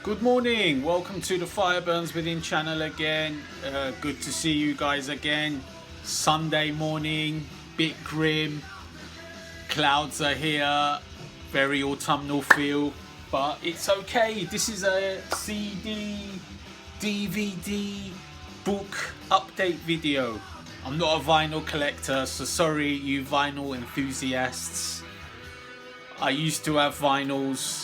Good morning, welcome to the Fire Burns Within channel again. Good to see you guys again. Sunday morning, bit grim, clouds are here, very autumnal feel, but it's okay. This is a CD, DVD, book update video. I'm not a vinyl collector, so sorry you vinyl enthusiasts. I used to have vinyls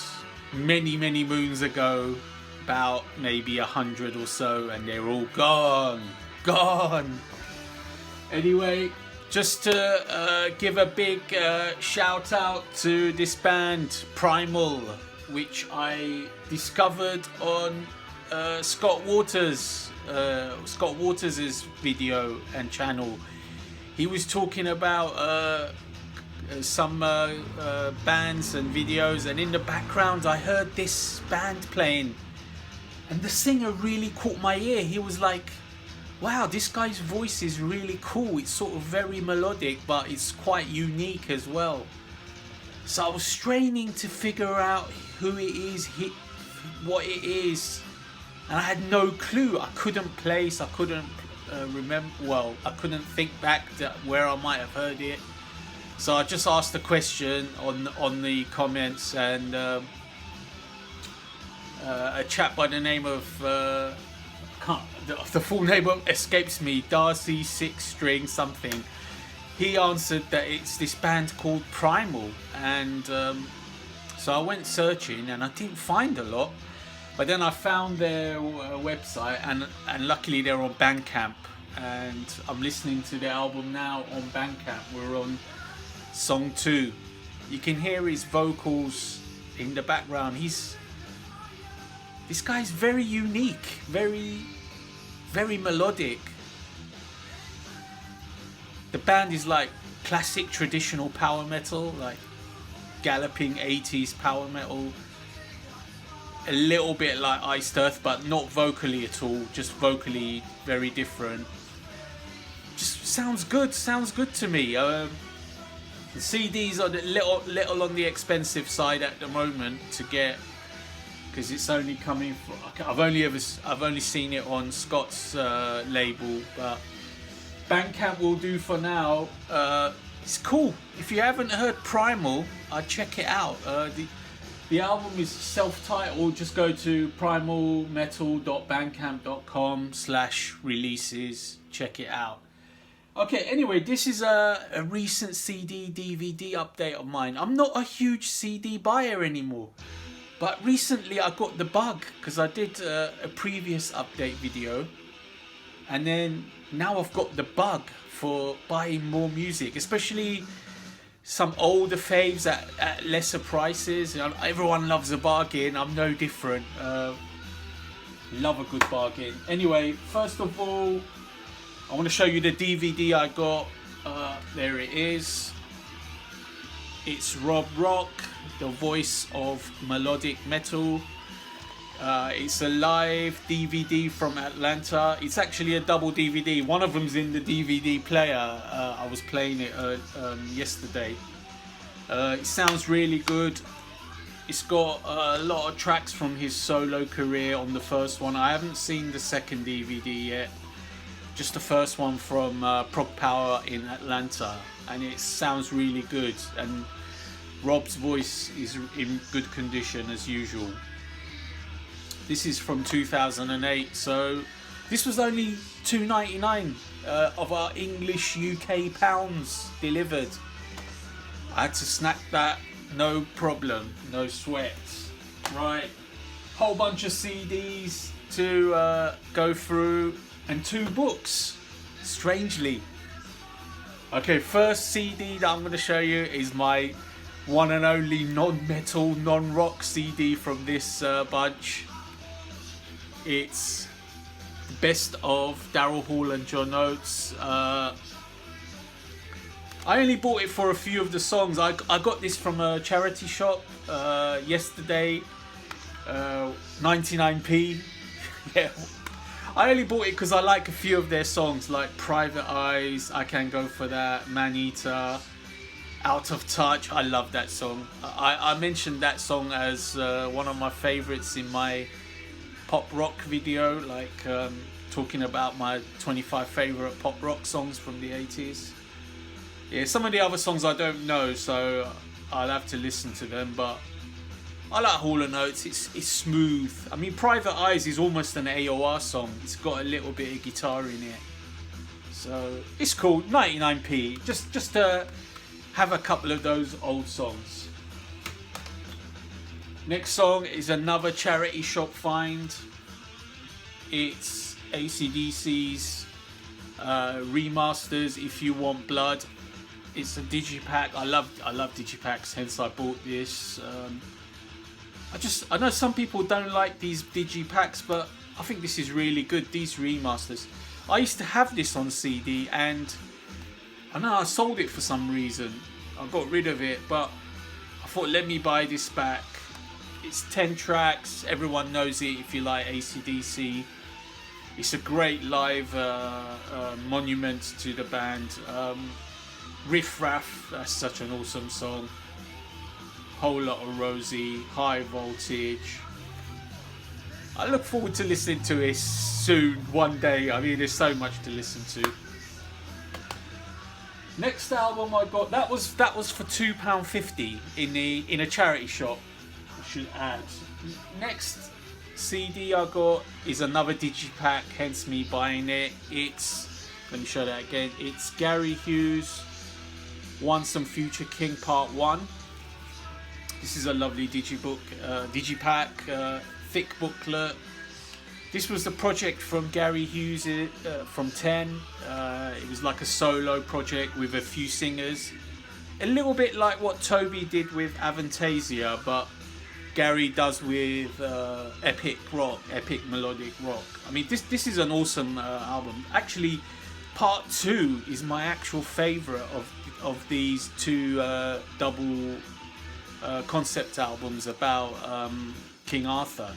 many moons ago, about maybe 100 or so, and they're all gone. Anyway, just to give a big shout out to this band Primal, which I discovered on Scott Waters' video and channel. He was talking about some bands and videos, and in the background I heard this band playing, and the singer really caught my ear. He was like, wow, this guy's voice is really cool. It's sort of very melodic, but it's quite unique as well. So I was straining to figure out who it is, what it is, and I had no clue. I couldn't place, I couldn't remember, well, I couldn't think back to where I might have heard it. So I just asked a question on the comments, and a chap by the name of the full name escapes me, Darcy Six String something. He answered that it's this band called Primal, and so I went searching and I didn't find a lot, but then I found their website, and luckily they're on Bandcamp, and I'm listening to their album now on Bandcamp. We're on Song 2. You can hear his vocals in the background. This guy's very unique, very melodic. The band is like classic traditional power metal, like galloping 80s power metal, a little bit like Iced Earth, but not vocally at all, just vocally very different. Just sounds good to me. The CDs are a little on the expensive side at the moment to get, because it's only coming from, I've only seen it on Scott's label, but Bandcamp will do for now. It's cool. If you haven't heard Primal, I'd check it out. The album is self-titled. Just go to primalmetal.bandcamp.com/releases. Check it out. Okay, anyway, this is a recent CD DVD update of mine. I'm not a huge CD buyer anymore, but recently I got the bug because I did a previous update video, and then now I've got the bug for buying more music, especially some older faves at lesser prices. You know, everyone loves a bargain. I'm no different. Love a good bargain. Anyway, first of all, I want to show you the DVD I got. There it is. It's Rob Rock, the voice of melodic metal. It's a live DVD from Atlanta. It's actually a double DVD. One of them's in the DVD player. I was playing it yesterday. It sounds really good. It's got a lot of tracks from his solo career on the first one. I haven't seen the second DVD yet. Just the first one from Prog Power in Atlanta, and it sounds really good, and Rob's voice is in good condition as usual. This is from 2008, so this was only $2.99 of our English UK pounds delivered. I had to snack that, no problem, no sweat. Right, whole bunch of CDs to go through, and 2 books, strangely. Okay, first CD that I'm going to show you is my one and only non-metal, non-rock CD from this bunch. It's the best of Darrell Hall and John Oates. I only bought it for a few of the songs. I got this from a charity shop yesterday, 99p. Yeah. I only bought it because I like a few of their songs, like Private Eyes, I Can Go For That, Man Eater, Out of Touch. I love that song. I mentioned that song as one of my favourites in my pop rock video, like talking about my 25 favourite pop rock songs from the 80s. Yeah, some of the other songs I don't know, so I'll have to listen to them, but I like Hall & Oates. It's smooth. I mean, Private Eyes is almost an AOR song. It's got a little bit of guitar in it, so it's cool. 99p, just to have a couple of those old songs. Next song is another charity shop find. It's AC/DC's remasters, If You Want Blood. It's a digipack. I love digipacks, hence I bought this. I know some people don't like these digipacks, but I think this is really good, these remasters. I used to have this on CD, and I know I sold it for some reason. I got rid of it, but I thought, let me buy this back. It's 10 tracks. Everyone knows it if you like AC/DC. It's a great live monument to the band. Riff Raff, that's such an awesome song. Whole Lot of Rosie, High Voltage. I look forward to listening to this soon, one day. I mean, there's so much to listen to. Next album I got, that was for £2.50 in a charity shop, I should add. Next CD I got is another digipack, hence me buying it. It's, let me show that again, it's Gary Hughes Once and Future King Part 1. This is a lovely digipack, thick booklet. This was the project from Gary Hughes from 10. It was like a solo project with a few singers. A little bit like what Toby did with Avantasia, but Gary does with epic rock, epic melodic rock. I mean, this is an awesome album. Actually, Part 2 is my actual favourite of these two double concept albums about King Arthur.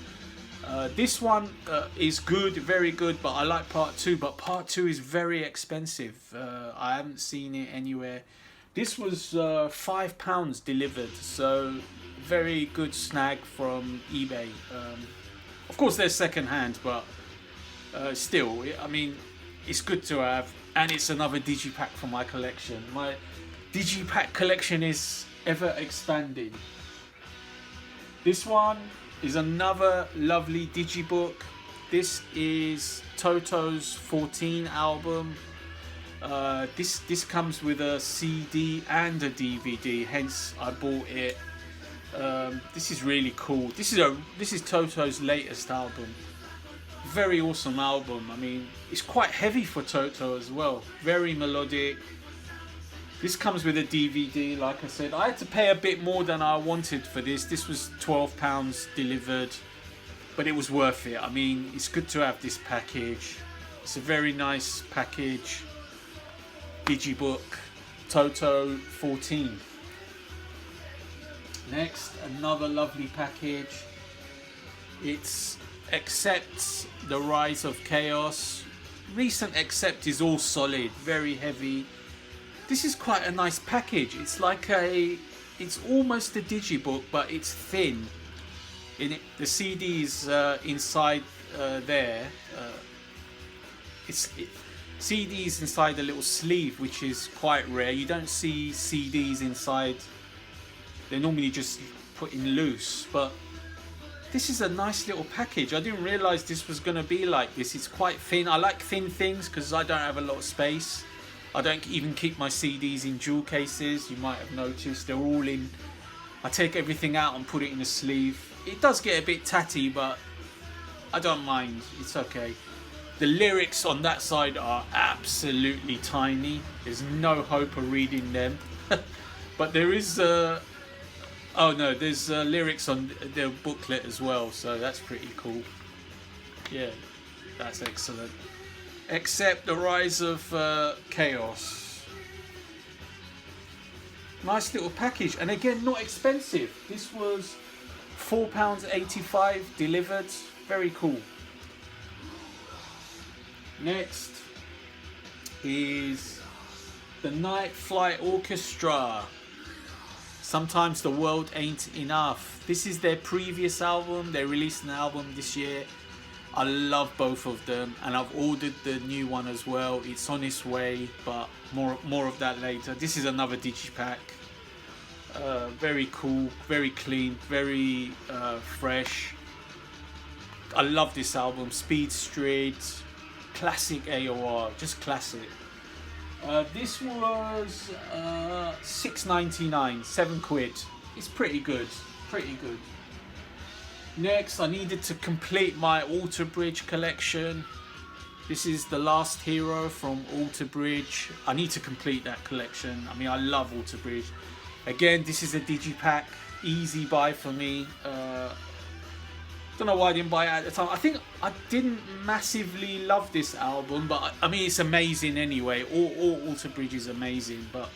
This one is good, very good, but I like Part 2, but Part 2 is very expensive. I haven't seen it anywhere. This was £5 delivered, so very good snag from eBay. Of course they're second hand, but still, I mean, it's good to have, and it's another digipack for my collection. My digipack collection is ever expanding. This one is another lovely digibook. This is Toto's 14 album. This comes with a CD and a DVD, hence I bought it. This is really cool. This is Toto's latest album. Very awesome album. I mean, it's quite heavy for Toto as well. Very melodic. This comes with a DVD, like I said. I had to pay a bit more than I wanted for this. This was £12 delivered, but it was worth it. I mean, it's good to have this package. It's a very nice package. Digibook, Toto 14. Next, another lovely package. It's Accept, The Rise of Chaos. Recent Accept is all solid, very heavy. This is quite a nice package. It's like it's almost a digibook, but it's thin. The CD is inside there. CD is inside a little sleeve, which is quite rare. You don't see CDs inside. They're normally just put in loose, but this is a nice little package. I didn't realise this was going to be like this. It's quite thin. I like thin things because I don't have a lot of space. I don't even keep my CDs in jewel cases. You might have noticed they're all in. I take everything out and put it in a sleeve. It does get a bit tatty, but I don't mind. It's okay. The lyrics on that side are absolutely tiny. There's no hope of reading them. But there is there's lyrics on the booklet as well, so that's pretty cool. Yeah, that's excellent. Except The Rise of Chaos. Nice little package, and again, not expensive. This was £4.85 delivered. Very cool. Next is the Night Flight Orchestra. Sometimes the World Ain't Enough. This is their previous album. They released an album this year. I love both of them, and I've ordered the new one as well. It's on its way, but more of that later. This is another digipack. Very cool, very clean, very fresh. I love this album. Speed Street, classic AOR, just classic. This was $6.99, £7. It's pretty good, pretty good. Next, I needed to complete my Alter Bridge collection. This is The Last Hero from Alter Bridge. I need to complete that collection. I mean, I love Alter Bridge. Again, this is a digipack, easy buy for me. Don't know why I didn't buy it at the time. I think I didn't massively love this album, but I mean, it's amazing anyway. All Alter Bridge is amazing, but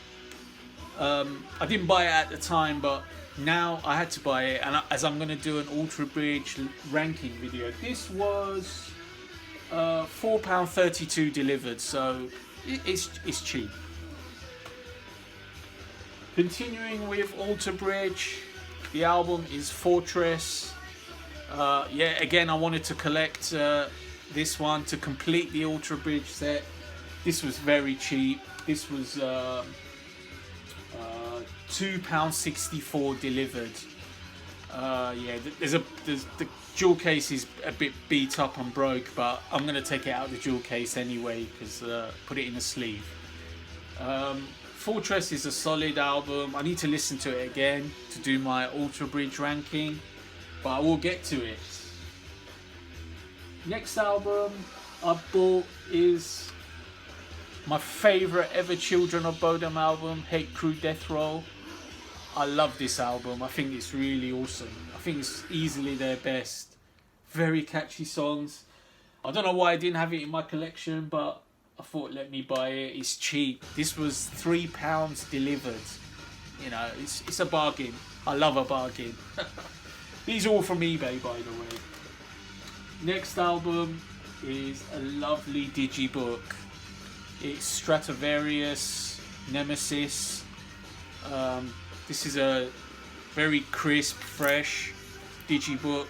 I didn't buy it at the time, but now I had to buy it, and as I'm going to do an Alter Bridge ranking video. This was £4.32 delivered, so it's cheap. Continuing with Alter Bridge, the album is Fortress. Yeah, again, I wanted to collect this one to complete the Alter Bridge set. This was very cheap. This was £2.64 delivered. Yeah, the jewel case is a bit beat up and broke, but I'm gonna take it out of the jewel case anyway because put it in a sleeve. Fortress is a solid album. I need to listen to it again to do my Alter Bridge ranking, but I will get to it. Next album I bought is my favourite ever Children of Bodom album, Hate Crew Death Roll. I love this album. I think it's really awesome. I think it's easily their best. Very catchy songs. I don't know why I didn't have it in my collection, but I thought, let me buy it. It's cheap. This was £3 delivered. You know, it's a bargain. I love a bargain. These are all from eBay, by the way. Next album is a lovely digibook. It's Stratavarious Nemesis. This is a very crisp, fresh digibook.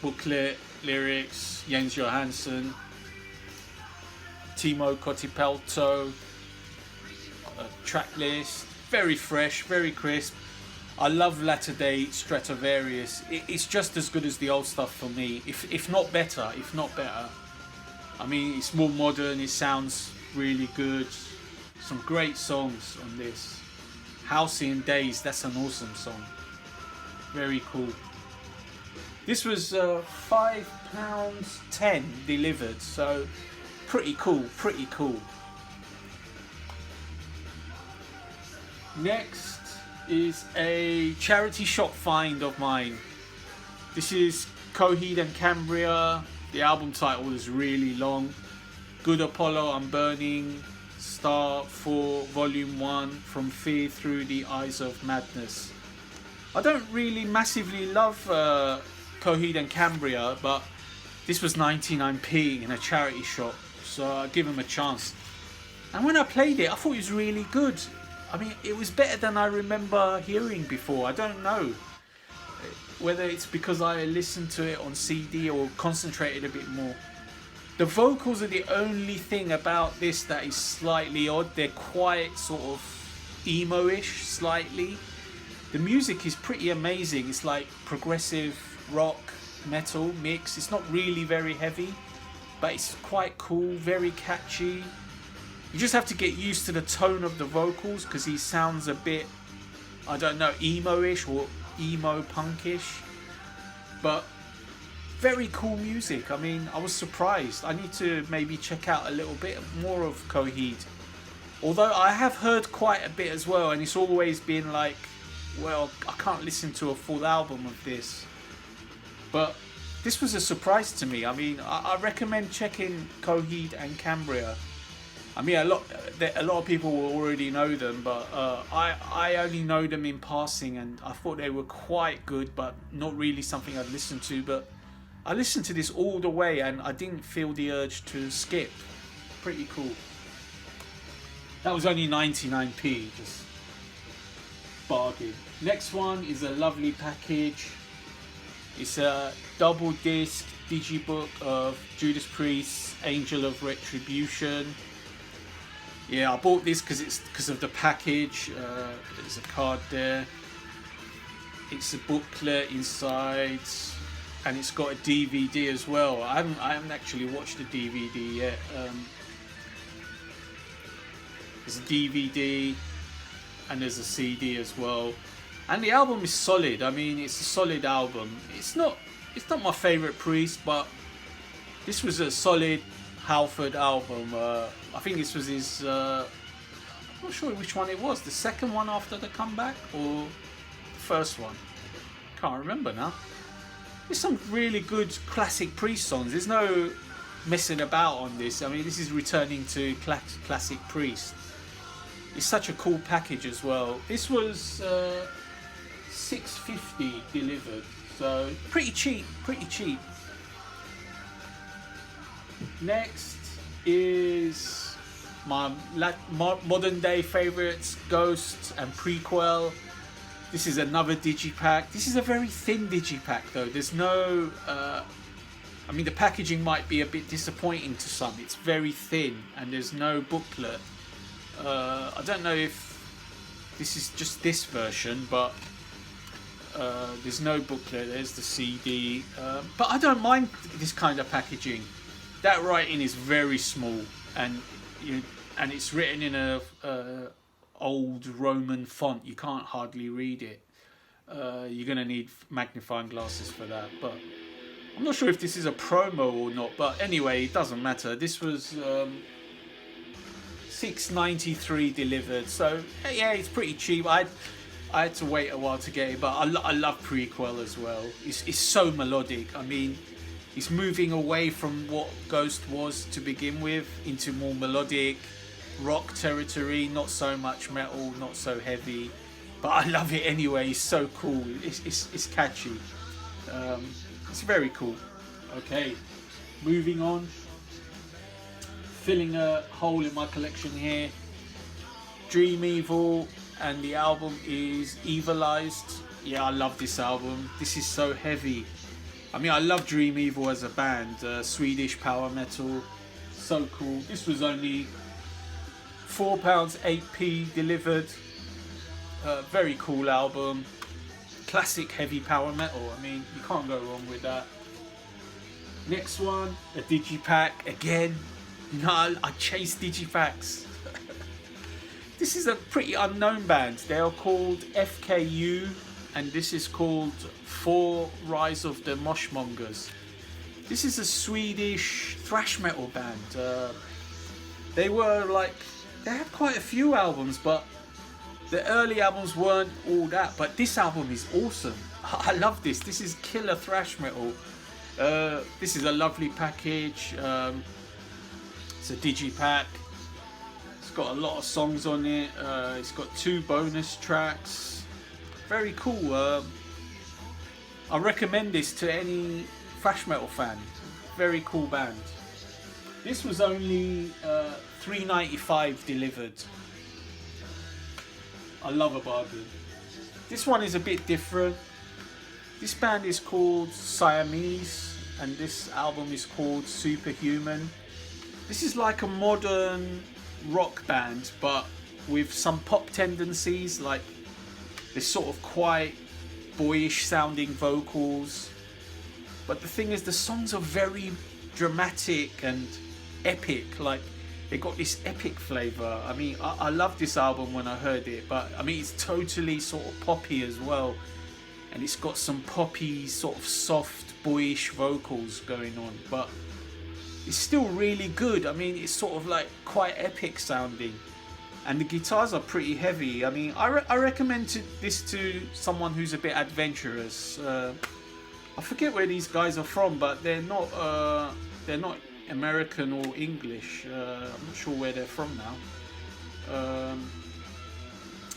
Booklet, lyrics, Jens Johansson, Timo Kotipelto, track list. Very fresh, very crisp. I love latter day Stratavarious. It's just as good as the old stuff for me, if not better. I mean, it's more modern. It sounds really good. Some great songs on this. Halcyon Days, that's an awesome song. Very cool. This was £5.10 delivered, so pretty cool, pretty cool. Next is a charity shop find of mine. This is Coheed and Cambria. The album title is really long. Good Apollo, I'm Burning, Star 4, Volume 1, From Fear Through the Eyes of Madness. I don't really massively love Coheed and Cambria, but this was 99p in a charity shop, so I give him a chance. And when I played it, I thought it was really good. I mean, it was better than I remember hearing before. I don't know whether it's because I listened to it on CD or concentrated a bit more. The vocals are the only thing about this that is slightly odd. They're quite sort of emo-ish, slightly. The music is pretty amazing. It's like progressive rock, metal mix. It's not really very heavy, but it's quite cool, very catchy. You just have to get used to the tone of the vocals because he sounds a bit, I don't know, emo-ish or emo punkish, but very cool music. I mean, I was surprised. I need to maybe check out a little bit more of Coheed, although I have heard quite a bit as well, and it's always been like, well, I can't listen to a full album of this, but this was a surprise to me. I mean, I recommend checking Coheed and Cambria. I mean, a lot of people will already know them, but I only know them in passing, and I thought they were quite good, but not really something I'd listen to. But I listened to this all the way, and I didn't feel the urge to skip. Pretty cool. That was only 99p, just bargain. Next one is a lovely package. It's a double disc digibook of Judas Priest, Angel of Retribution. Yeah, I bought this because of the package. There's a card there. It's a booklet inside, and it's got a DVD as well. I haven't actually watched the DVD yet. There's a DVD and there's a CD as well. And the album is solid. I mean, it's a solid album. It's not my favourite Priest, but this was a solid Halford album. I think this was his. I'm not sure which one it was. The second one after the comeback or the first one. Can't remember now. There's some really good classic Priest songs. There's no messing about on this. I mean, this is returning to classic Priest. It's such a cool package as well. This was $6.50 delivered, so pretty cheap. Next is my modern day favourites, Ghost and Prequel. This is another digipack. This is a very thin digipack though. There's no I mean, the packaging might be a bit disappointing to some. It's very thin and there's no booklet. I don't know if this is just this version, but there's no booklet. There's the CD, but I don't mind this kind of packaging. That writing is very small, and it's written in a old Roman font. You can't hardly read it. You're gonna need magnifying glasses for that. But I'm not sure if this is a promo or not. But anyway, it doesn't matter. This was $6.93 delivered, so yeah, it's pretty cheap. I had to wait a while to get it, but I love Prequel as well. It's so melodic. I mean, it's moving away from what Ghost was to begin with into more melodic rock territory, not so much metal, not so heavy, but I love it anyway. It's so cool. It's catchy. It's very cool. Okay, moving on. Filling a hole in my collection here. Dream Evil, and the album is Evilized. Yeah, I love this album. This is so heavy. I mean, I love Dream Evil as a band. Swedish power metal. So cool. This was only £4, 8p delivered. Very cool album. Classic heavy power metal. I mean, you can't go wrong with that. Next one, a digipack again. You know, I chase digipacks. This is a pretty unknown band. They are called FKU, and this is called For Rise of the Moshmongers. This is a Swedish thrash metal band. They had quite a few albums, but the early albums weren't all that. But this album is awesome. I love this. This is killer thrash metal. This is a lovely package. It's a digipack. It's got a lot of songs on it. It's got 2 bonus tracks. Very cool. I recommend this to any thrash metal fan. Very cool band. This was only $3.95 delivered. I love a bargain. This one is a bit different. This band is called Siamese, and this album is called Superhuman. This is like a modern rock band, but with some pop tendencies, like this sort of quite boyish sounding vocals. But the thing is, the songs are very dramatic and epic. Like, they got this epic flavour. I mean, I loved this album when I heard it, but I mean, it's totally sort of poppy as well. And it's got some poppy, sort of soft, boyish vocals going on, but it's still really good. I mean, it's sort of like quite epic sounding, and the guitars are pretty heavy. I mean, I recommend this to someone who's a bit adventurous. I forget where these guys are from, but they're not American or English. I'm not sure where they're from now.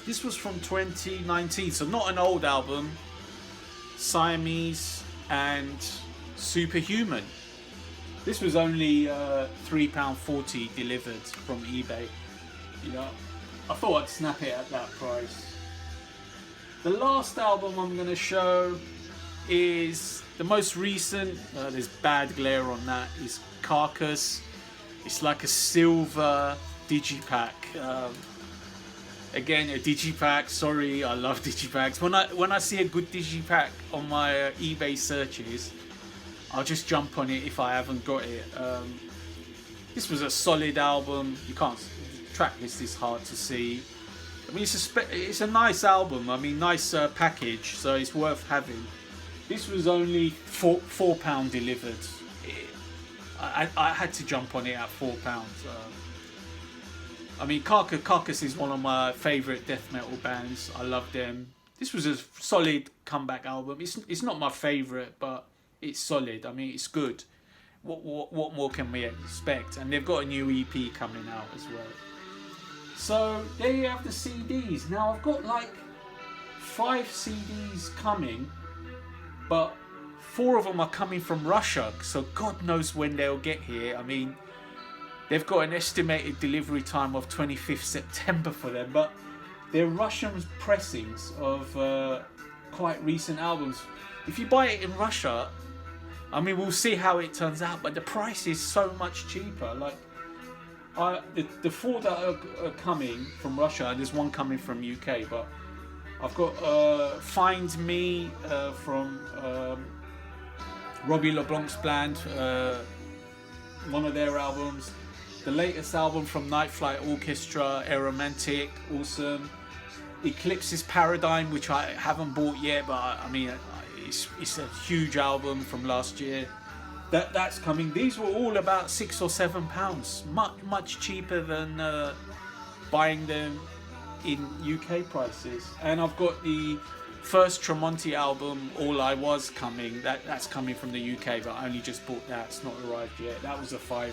This was from 2019, so not an old album. Siamese and Superhuman. This was only £3.40 delivered from eBay. You know, I thought I'd snap it at that price. The last album I'm going to show is the most recent. There's bad glare on that. Is Carcass. It's like a silver digipack. Again, a digipack. Sorry, I love digipacks. When I see a good digipack on my eBay searches, I'll just jump on it if I haven't got it. This was a solid album. You can't. The track list is hard to see. I mean, it's a nice album. I mean, nice package, so it's worth having. This was only £4 delivered. I had to jump on it at £4. I mean, Carcass is one of my favourite death metal bands. I love them. This was a solid comeback album. It's not my favourite, but it's solid. I mean, it's good. What more can we expect? And they've got a new EP coming out as well. So there you have the CDs. Now I've got like 5 CDs coming, but 4 of them are coming from Russia. So God knows when they'll get here. I mean, they've got an estimated delivery time of 25th September for them, but they're Russian pressings of quite recent albums. If you buy it in Russia, I mean, we'll see how it turns out, but the price is so much cheaper. Like, the 4 that are coming from Russia, and there's one coming from UK, but I've got Find Me from Robbie LeBlanc's band, one of their albums. The latest album from Night Flight Orchestra, Aromantic, awesome. Eclipse's Paradigm, which I haven't bought yet, but I mean, it's a huge album from last year. That's coming. These were all about £6 or £7, much cheaper than buying them in UK prices. And I've got the first Tremonti album, All I Was, coming. That's coming from the UK, but I only just bought that. It's not arrived yet. That was a £5.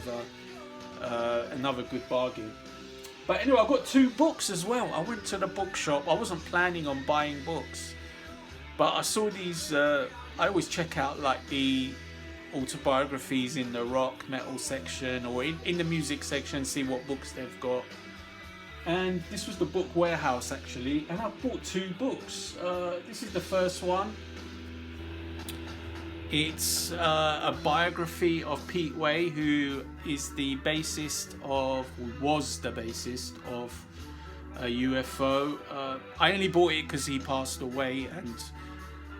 Another good bargain. But anyway, I've got 2 books as well. I went to the bookshop. I wasn't planning on buying books, but I saw these. I always check out like the autobiographies in the rock metal section or in the music section, see what books they've got. And this was the Book Warehouse actually, and I bought 2 books. This is the first one. It's a biography of Pete Way, who is the bassist of, was the bassist of UFO. I only bought it because he passed away, and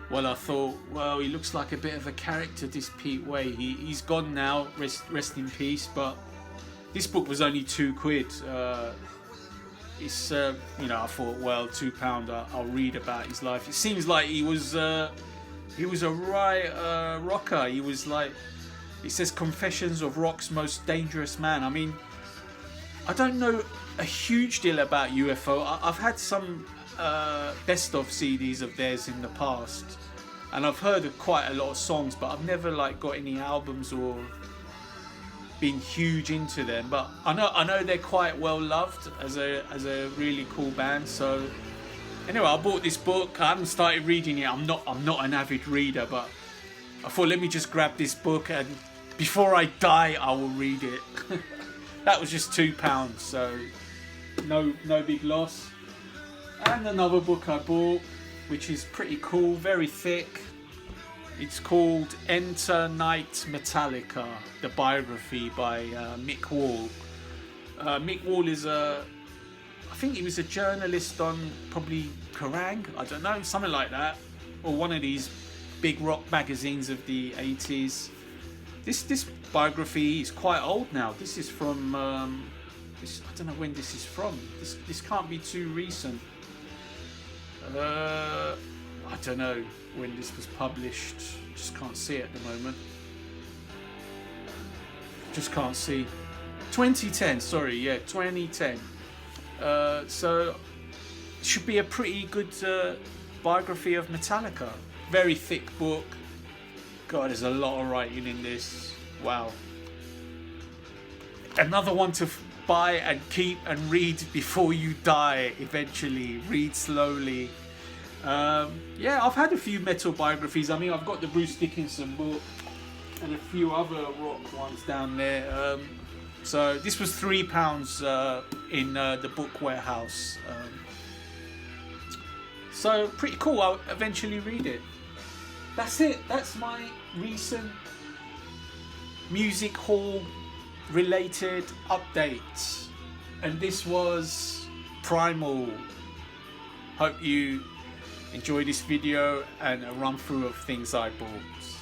well, I thought, well, he looks like a bit of a character, this Pete Way. He's gone now, rest in peace. But this book was only £2. It's you know, I thought, well, £2, I'll read about his life. It seems like he was a right rocker. He was like, it says Confessions of Rock's Most Dangerous Man. I mean, I don't know a huge deal about UFO. I've had some best of CDs of theirs in the past, and I've heard of quite a lot of songs, but I've never like got any albums or been huge into them. But I know they're quite well loved as a really cool band. So anyway, I bought this book. I haven't started reading it. I'm not an avid reader, but I thought, let me just grab this book, and before I die, I will read it. That was just £2, so no big loss. And another book I bought, which is pretty cool, very thick. It's called Enter Night Metallica, the biography by Mick Wall. Mick Wall is I think he was a journalist on probably Kerrang, I don't know, something like that, or one of these big rock magazines of the 80s. This biography is quite old now. This is from I don't know when this is from. This can't be too recent. I don't know when this was published. Just can't see it at the moment. Just can't see. 2010, sorry, yeah, 2010. So it should be a pretty good biography of Metallica. Very thick book. God, there's a lot of writing in this. Wow. Another one to buy and keep and read before you die eventually. Read slowly. Yeah, I've had a few metal biographies. I mean, I've got the Bruce Dickinson book and a few other rock ones down there. So this was £3 in the Book Warehouse. So pretty cool. I'll eventually read it. that's it. That's my recent music hall related updates. And this was Primal. Hope you enjoy this video and a run through of things I bought.